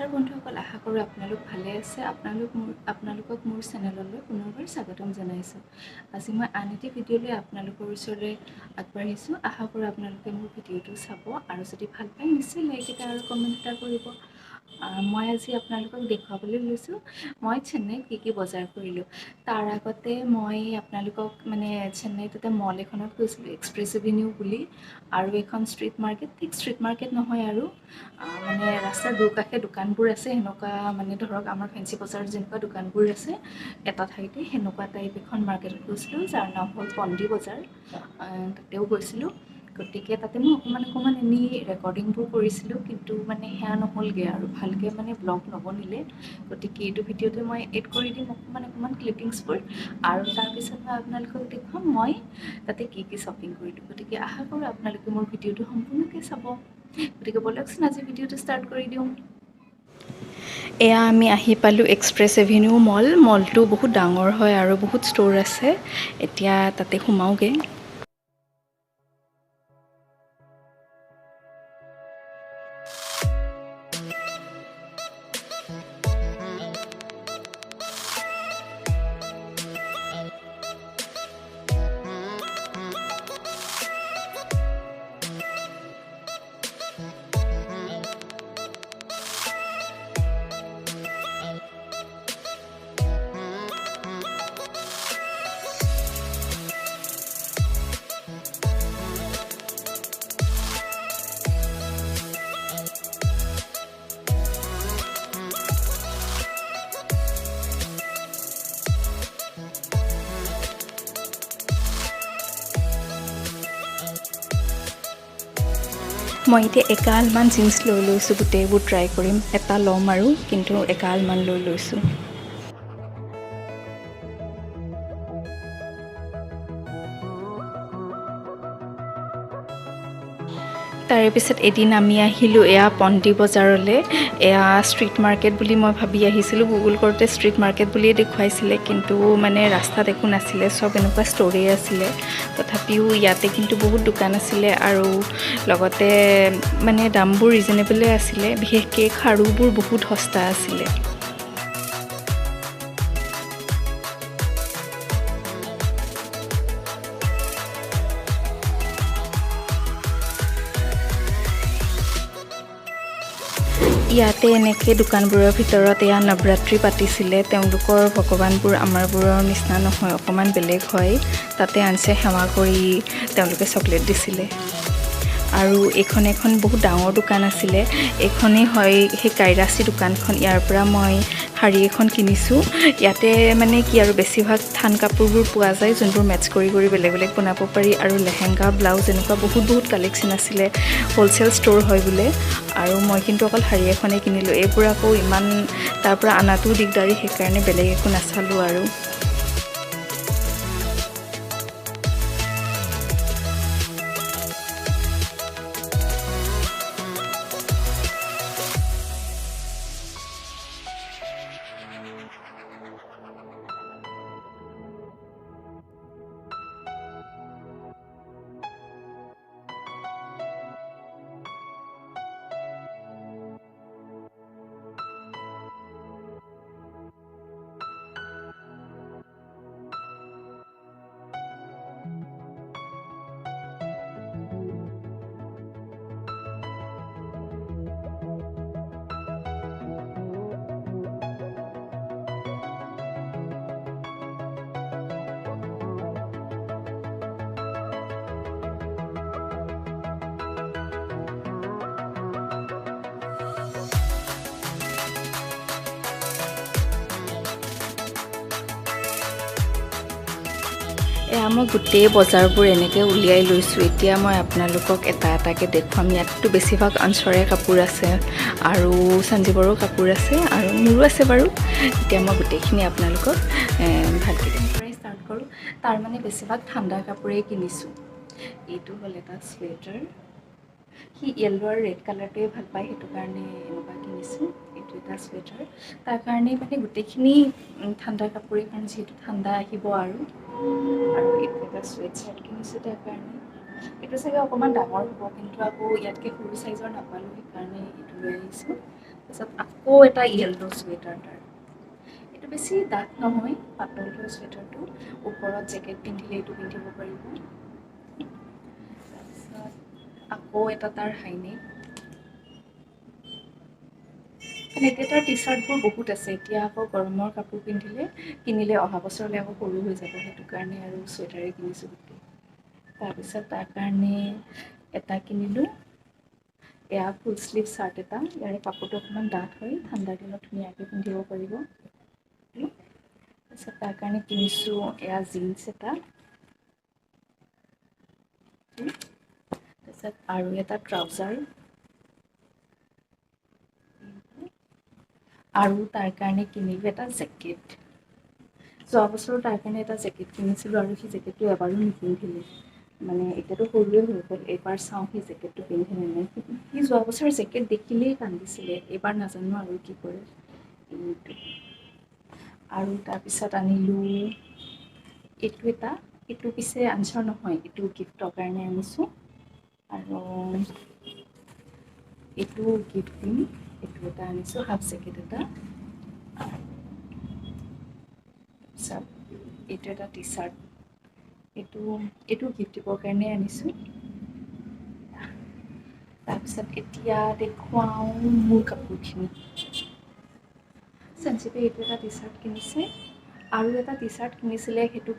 নমস্কাৰ বন্ধুসকল, আশা কৰোঁ আপোনালোক ভালে আছে। আপোনালোকক মোৰ চেনেললৈ পুনৰবাৰ স্বাগতম জনাইছোঁ। আজি মই আন এটি ভিডিঅ' লৈ আপোনালোকৰ ওচৰলৈ আগবাঢ়িছোঁ। আশা কৰোঁ আপোনালোকে মোৰ ভিডিঅ'টো চাব আৰু যদি ভাল পায় নিশ্চয় লাইক এটা আৰু কমেণ্ট এটা কৰিব। মই আজি আপোনালোকক দেখুৱাবলৈ লৈছোঁ মই চেন্নাইত কি বজাৰ কৰিলোঁ। তাৰ আগতে মই আপোনালোকক চেন্নাইত এটা মল এখনত গৈছিলোঁ, এক্সপ্ৰেছ এভিনিউ বুলি, আৰু এখন ষ্ট্ৰীট মাৰ্কেট, ঠিক ষ্ট্ৰীট মাৰ্কেট নহয় আৰু ৰাস্তাৰ দুকাষে দোকানবোৰ আছে, সেনেকুৱা ধৰক আমাৰ ফেঞ্চি বজাৰত যেনেকুৱা দোকানবোৰ আছে এটা ঠাইতে, সেনেকুৱা টাইপ এখন মাৰ্কেটত গৈছিলোঁ যাৰ নাম হ'ল পণ্ডি বজাৰ। তাতেও গৈছিলোঁ, গতিকে তাতে মই অকণমান এনেই ৰেকৰ্ডিংবোৰ কৰিছিলোঁ, কিন্তু সেয়া নহ'লগৈ আৰু ভালকৈ ব্লগ নবনিলে। গতিকে এইটো ভিডিঅ'তে মই এড কৰি দিম অকণমান ক্লিপিংছবোৰ, আৰু তাৰপিছত মই আপোনালোকক দেখুৱাম মই তাতে কি শ্বপিং কৰিলোঁ। গতিকে আশা কৰোঁ আপোনালোকে মোৰ ভিডিঅ'টো সম্পূৰ্ণকৈ চাব। গতিকে ব'লকচোন আজি ভিডিঅ'টো ষ্টাৰ্ট কৰি দিওঁ। এয়া আমি আহি পালোঁ এক্সপ্ৰেছ এভিনিউ মলটো বহুত ডাঙৰ হয় আৰু বহুত ষ্ট'ৰ আছে। এতিয়া তাতে সোমাওঁগৈ। মই এতিয়া এগালমান জিন্স লৈ লৈছোঁ, গোটেইবোৰ ট্ৰাই কৰিম। এটা ল'ম আৰু, কিন্তু এগালমান লৈ লৈছোঁ। তাৰে পিছত এদিন আমি আহিলোঁ এয়া পণ্ডি বজাৰলৈ। এয়া ষ্ট্ৰীট মাৰ্কেট বুলি মই ভাবি আহিছিলোঁ, গুগল কৰোঁতে ষ্ট্ৰীট মাৰ্কেট বুলিয়ে দেখুৱাইছিলে, কিন্তু ৰাস্তাত একো নাছিলে, চব এনেকুৱা ষ্ট'ৰেই আছিলে। তথাপিও ইয়াতে কিন্তু বহুত দোকান আছিলে আৰু লগতে দামবোৰ ৰিজনেবলে আছিলে, বিশেষকৈ খাৰুবোৰ বহুত সস্তা আছিলে। ইয়াতে এনেকৈ দোকানবোৰৰ ভিতৰত এয়া নৱৰাত্ৰি পাতিছিলে। তেওঁলোকৰ ভগৱানবোৰ আমাৰবোৰৰ নিচিনা নহয়, অকণমান বেলেগ হয়। তাতে আনছে সেৱা কৰি তেওঁলোকে চকলেট দিছিলে। আৰু এখন বহুত ডাঙৰ দোকান আছিলে, এইখনেই হয় সেই কাইৰাচি দোকানখন। ইয়াৰ পৰা মই শাৰী এখন কিনিছোঁ। ইয়াতে কি আৰু বেছিভাগ থান কাপোৰবোৰ পোৱা যায়, যোনবোৰ মেটচ কৰি বেলেগ বনাব পাৰি, আৰু লেহেংগা ব্লাউজ এনেকুৱা বহুত কালেকশ্যন আছিলে। হ'লচেল ষ্ট'ৰ হয় বোলে, আৰু মই কিন্তু অকল শাৰী এখনেই কিনিলোঁ। এইবোৰ আকৌ ইমান তাৰ পৰা অনাটোও দিগদাৰী, সেইকাৰণে বেলেগ একো নাচালোঁ আৰু। এয়া মই গোটেই বজাৰবোৰ এনেকৈ উলিয়াই লৈছোঁ। এতিয়া মই আপোনালোকক এটা এটাকৈ দেখুৱাম। ইয়াততো বেছিভাগ আঞ্চৰে কাপোৰ আছে আৰু সঞ্জীৱৰো কাপোৰ আছে, আৰু মোৰো আছে বাৰু। এতিয়া মই গোটেইখিনি আপোনালোকক ভালকৈ পৰাই ষ্টাৰ্ট কৰোঁ। তাৰ বেছিভাগ ঠাণ্ডা কাপোৰেই কিনিছোঁ। এইটো হ'ল এটা চুৱেটাৰ, সি য়েল্ল' আৰু ৰেড কালাৰটোৱে ভাল পায়, সেইটো কাৰণে এনেকুৱা কিনিছোঁ। এইটো এটা চুৱেটাৰ, তাৰ কাৰণে গোটেইখিনি ঠাণ্ডা কাপোৰেই, কাৰণ যিহেতু ঠাণ্ডা আহিব। আৰু এইটো এটা চুৱেট চাৰ্ট কিনিছোঁ তাৰ কাৰণে। এইটো চাগে অকণমান ডাঙৰ হ'ব, কিন্তু আকৌ ইয়াতকৈ সৰু চাইজৰ নাপালোঁ, সেইকাৰণে এইটো লৈ আহিছোঁ। তাৰপিছত আকৌ এটা য়েল্ল' চুৱেটাৰ তাৰ এইটো বেছি ডাঠ নহয় পাতল হয় চুৱেটাৰটো ওপৰত জেকেট পিন্ধিলে এইটো পিন্ধিব পাৰিব তাৰপিছত আকৌ এটা তাৰ হাইনেক এতিয়া তাৰ টি চাৰ্টবোৰ বহুত আছে এতিয়া আকৌ গৰমৰ কাপোৰ কিনিলে অহা বছৰলৈ আকৌ সৰু হৈ যাব সেইটো কাৰণে আৰু চুৱেটাৰে কিনিছোঁ গোটেই তাৰপিছত তাৰ কাৰণে এটা কিনিলোঁ এয়া ফুল স্লিভ চাৰ্ট এটা ইয়াৰে কাপোৰটো অকণমান ডাঠ হয় ঠাণ্ডাৰ দিনত ধুনীয়াকৈ পিন্ধিব পাৰিব তাৰপিছত তাৰ কাৰণে কিনিছোঁ এয়া জিন্স এটা তাৰপিছত আৰু এটা ট্ৰাউজাৰ আৰু তাৰ কাৰণে কিনিলোঁ এটা জেকেট যোৱা বছৰ তাৰ কাৰণে এটা জেকেট কিনিছিলোঁ আৰু সেই জেকেটটো এবাৰো নিপিন্ধিলোঁ মানে এতিয়াতো সৰুৱে হৈ গ'ল এইবাৰ চাওঁ সেই জেকেটটো পিন্ধি নে নাই সি যোৱা বছৰ জেকেট দেখিলেই কান্দিছিলে এইবাৰ নাজানো আৰু কি কৰে আৰু তাৰপিছত আনিলোঁ এইটো এইটো পিছে আনচাৰ নহয় এইটো গিফ্টৰ কাৰণে আনিছোঁ আৰু এইটো গিফ্ট দিম এইটো এটা আনিছোঁ হাফ জেকেট এটা তাৰপিছত এইটো এটা টি চাৰ্ট এইটো গিফ্ট দিবৰ কাৰণে আনিছোঁ তাৰপিছত এতিয়া দেখুৱাওঁ মোৰ কাপোৰখিনি সঞ্জীৱে এইটো এটা টি চাৰ্ট কিনিছে আৰু এটা টি চাৰ্ট কিনিছিলে সেইটো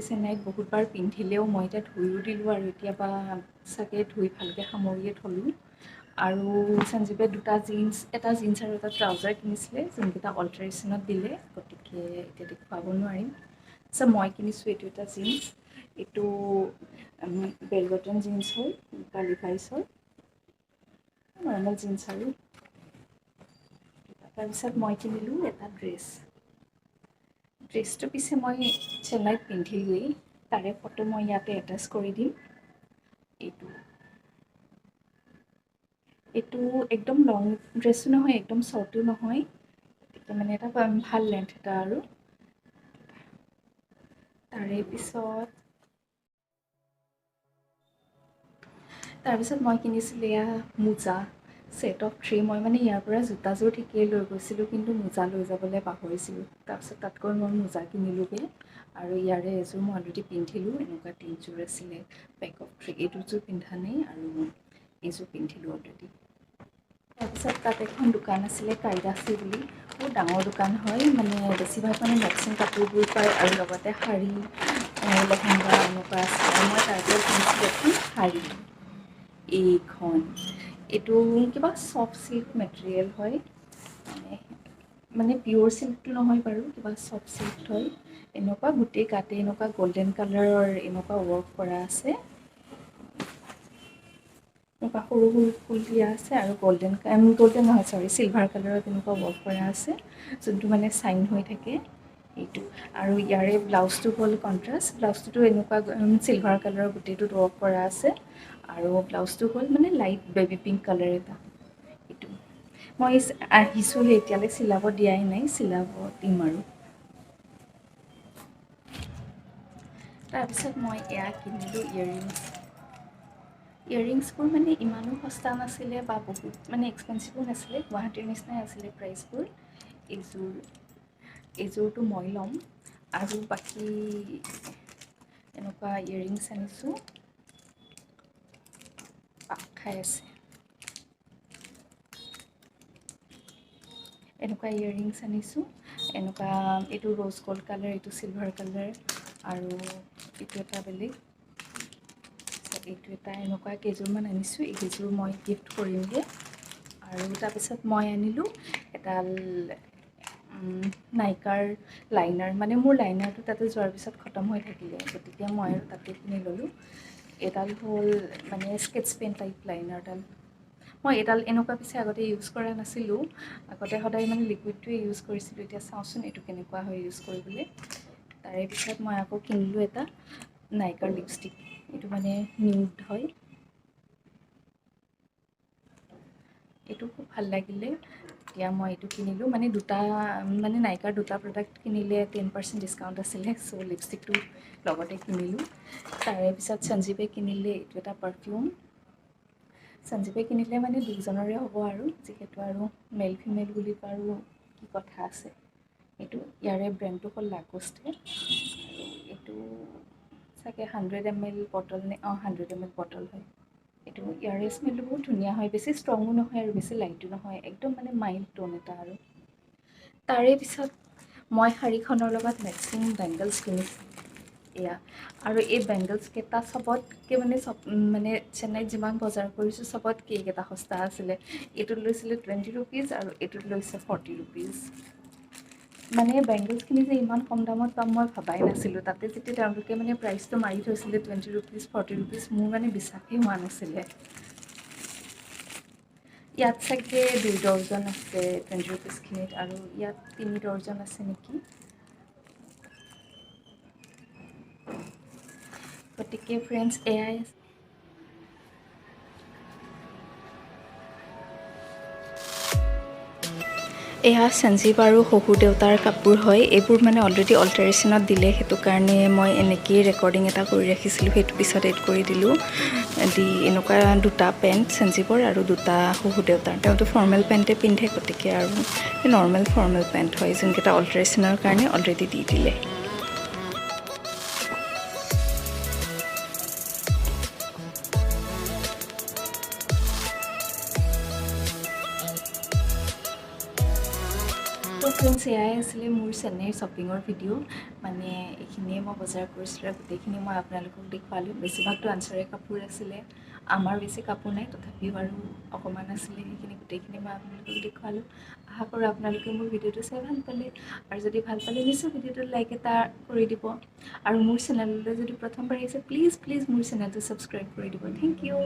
চেন্নাইত বহুতবাৰ পিন্ধিলেও মই এতিয়া ধুইও দিলোঁ আৰু এতিয়াবা চাগে ধুই ভালকৈ সামৰিয়ে থ'লোঁ আৰু সঞ্জীৱে এটা জিন্স আৰু এটা ট্ৰাউজাৰ কিনিছিলে যোনকেইটা অল্টাৰেশ্যনত দিলে গতিকে এতিয়া দেখুৱাব নোৱাৰিম চ' মই কিনিছোঁ এইটো এটা জিন্স এইটো বেলবটন জিন্স হয় লিভাইছৰ নৰ্মেল জিন্স আৰু তাৰপিছত মই কিনিলোঁ এটা ড্ৰেছটো পিছে মই চেন্নাইত পিন্ধিলোৱেই তাৰে ফটো মই ইয়াতে এটাচ কৰি দিম এইটো একদম লং ড্ৰেছো নহয় একদম শ্বৰ্টো নহয় গতিকে মানে এটা ভাল লেন্থ এটা আৰু তাৰে পিছত তাৰপিছত মই কিনিছিলোঁ এয়া মোজা ছেট অফ 3 মই মানে ইয়াৰ পৰা জোতাযোৰ ঠিকেই লৈ গৈছিলোঁ কিন্তু মোজা লৈ যাবলৈ পাহৰিছিলোঁ তাৰপিছত তাতকৈ মই মোজা কিনিলোঁগৈ আৰু ইয়াৰে এযোৰ মই অলৰেডি পিন্ধিলোঁ এনেকুৱা 3যোৰ আছিলে পেক অফ 3 এই দুযোৰ পিন্ধা নাই আৰু এইযোৰ পিন্ধিলোঁ অলৰেডি তাৰপিছত তাত এখন দোকান আছিলে কাইদাচি বুলি বহুত ডাঙৰ দোকান হয় মানে বেছিভাগ মানে মেক্সিং কাপোৰবোৰ পায় আৰু লগতে শাৰী লেহেংগা এনেকুৱা আছিলে মই তাৰ পৰা কিনিছিলোঁ এখন শাৰী এইটো কিবা চফ্ট চিল্ক মেটেৰিয়েল হয় মানে পিয়'ৰ চিল্কটো নহয় বাৰু কিবা চফ্ট চিল্ক হয় এনেকুৱা গোটেই গাতে এনেকুৱা গল্ডেন কালাৰৰ এনেকুৱা ৱৰ্ক কৰা আছে এনেকুৱা সৰু সৰু ফুল দিয়া আছে আৰু গল্ডেন নহয় চৰি চিলভাৰ কালাৰৰ তেনেকুৱা ৱৰ্ক কৰা আছে যোনটো মানে চাইন হৈ থাকে এইটো আৰু ইয়াৰে ব্লাউজটো হ'ল কণ্ট্ৰাষ্ট ব্লাউজটোতো এনেকুৱা চিলভাৰ কালাৰৰ গোটেইটোত ৱৰ্ক কৰা আছে আৰু ব্লাউজটো হ'ল মানে লাইট বেবী পিংক কালাৰ এটা এইটো মই আহিছোঁহে এতিয়ালৈ চিলাব দিয়াই নাই চিলাব দিম আৰু তাৰপিছত মই এয়া কিনিলোঁ ইয়েৰিংছবোৰ মানে ইমানো সস্তা নাছিলে বা বহুত মানে এক্সপেঞ্চিভো নাছিলে গুৱাহাটীৰ নিচিনাই আছিলে প্ৰাইচবোৰ এইযোৰটো মই ল'ম আৰু বাকী এনেকুৱা ইয়েৰিংছ আনিছোঁ পাক খাই আছে এনেকুৱা ইয়েৰিংছ আনিছোঁ এনেকুৱা এইটো ৰ'জ গল্ড কালাৰ এইটো চিলভাৰ কালাৰ আৰু এইটো এটা বেলেগ এইটো এটা এনেকুৱা কেইযোৰমান আনিছোঁ এইকেইযোৰ মই গিফ্ট কৰিমগৈ আৰু তাৰপিছত মই আনিলোঁ এডাল নাইকাৰ লাইনাৰ মানে মোৰ লাইনাৰটো তাতে যোৱাৰ পিছত খতম হৈ থাকিলে গতিকে মই আৰু তাতে কিনি ল'লোঁ এডাল হ'ল মানে স্কেটছ পেন টাইপ লাইনাৰডাল মই এডাল এনেকুৱা পিছে আগতে ইউজ কৰা নাছিলোঁ আগতে সদায় মানে লিকুইডটোৱে ইউজ কৰিছিলোঁ এতিয়া চাওঁচোন এইটো কেনেকুৱা হয় ইউজ কৰিবলৈ তাৰে পিছত মই আকৌ কিনিলোঁ এটা নাইকাৰ লিপষ্টিক এইটো মানে নিউড হয় এইটো খুব ভাল লাগিলে এতিয়া মই এইটো কিনিলোঁ মানে নাইকাৰ দুটা প্ৰডাক্ট কিনিলে 10% ডিছকাউণ্ট আছিলে চ' লিপষ্টিকটো লগতে কিনিলোঁ তাৰে পিছত সঞ্জীৱে কিনিলে এইটো এটা পাৰফিউম সঞ্জীৱে কিনিলে মানে দুজনৰে হ'ব আৰু যিহেতু আৰু মেল ফিমেল বুলি আৰু কি কথা আছে। এইটো ইয়াৰে ব্ৰেণ্ডটো হ'ল লাগোষ্টে আৰু এইটো চাগে 100 ml বটল নে 100 ml বটল হয়। এইটো ইয়াৰে স্মেলটো বহুত ধুনীয়া হয়, বেছি ষ্ট্ৰঙো নহয় আৰু বেছি লাইটো নহয়, একদম মানে মাইল্ড টোন এটা আৰু। তাৰে পিছত মই শাড়ীখনৰ লগত মেচিং বেংগলছ কিনিছোঁ এয়া। আৰু এই বেংগলছকেইটা চবতকৈ মানে চেন্নাইত যিমান বজাৰ কৰিছোঁ চবতকৈ এইকেইটা সস্তা আছিলে। এইটোত লৈছিলে 20 rupees আৰু এইটোত লৈছে 40 rupees। মানে বেংগলছখিনি যে ইমান কম দামত পাম মই ভবাই নাছিলোঁ। তাতে যেতিয়া তেওঁলোকে মানে প্ৰাইচটো মাৰি থৈছিলে 20 rupees 40 rupees, মোৰ মানে বিশ্বাসেই হোৱা নাছিলে। ইয়াত চাগে 2 ডৰ্জন আছে 20 rupeesখিনিত আৰু ইয়াত 3 ডৰ্জন আছে নেকি। গতিকে ফ্ৰেণ্ডছ এয়াই এয়া সঞ্জীৱ আৰু শহুৰ দেউতাৰ কাপোৰ হয়। এইবোৰ মানে অলৰেডি অল্টাৰেশ্যনত দিলে, সেইটো কাৰণে মই এনেকেই ৰেকৰ্ডিং এটা কৰি ৰাখিছিলোঁ, সেইটো পিছত এড কৰি দিলোঁ। দি এনেকুৱা দুটা পেণ্ট সঞ্জীৱৰ আৰু দুটা শহুৰ দেউতাৰ। তেওঁতো ফৰ্মেল পেণ্টে পিন্ধে, গতিকে আৰু নৰ্মেল ফৰ্মেল পেণ্ট হয়, যোনকেইটা অল্টাৰেশ্যনৰ কাৰণে অলৰেডি দি দিলে। তো ফ্ৰেণ্ডছ এয়াই আছিলে মোৰ চেন্নাইৰ শ্বপিঙৰ ভিডিঅ'। মানে এইখিনিয়ে মই বজাৰ কৰিছিলোঁ আৰু গোটেইখিনি মই আপোনালোকক দেখুৱালোঁ। বেছিভাগটো আনচাৰে কাপোৰ আছিলে, আমাৰ বেছি কাপোৰ নাই, তথাপিও আৰু অকণমান আছিলে, সেইখিনি গোটেইখিনি মই আপোনালোকক দেখুৱালোঁ। আশা কৰোঁ আপোনালোকে মোৰ ভিডিঅ'টো চাই ভাল পালে, আৰু যদি ভাল পালে নিশ্চয় ভিডিঅ'টোত লাইক এটা কৰি দিব। আৰু মোৰ চেনেললৈ যদি প্ৰথমবাৰ আহিছে প্লিজ মোৰ চেনেলটো ছাবস্ক্ৰাইব কৰি দিব। Thank U.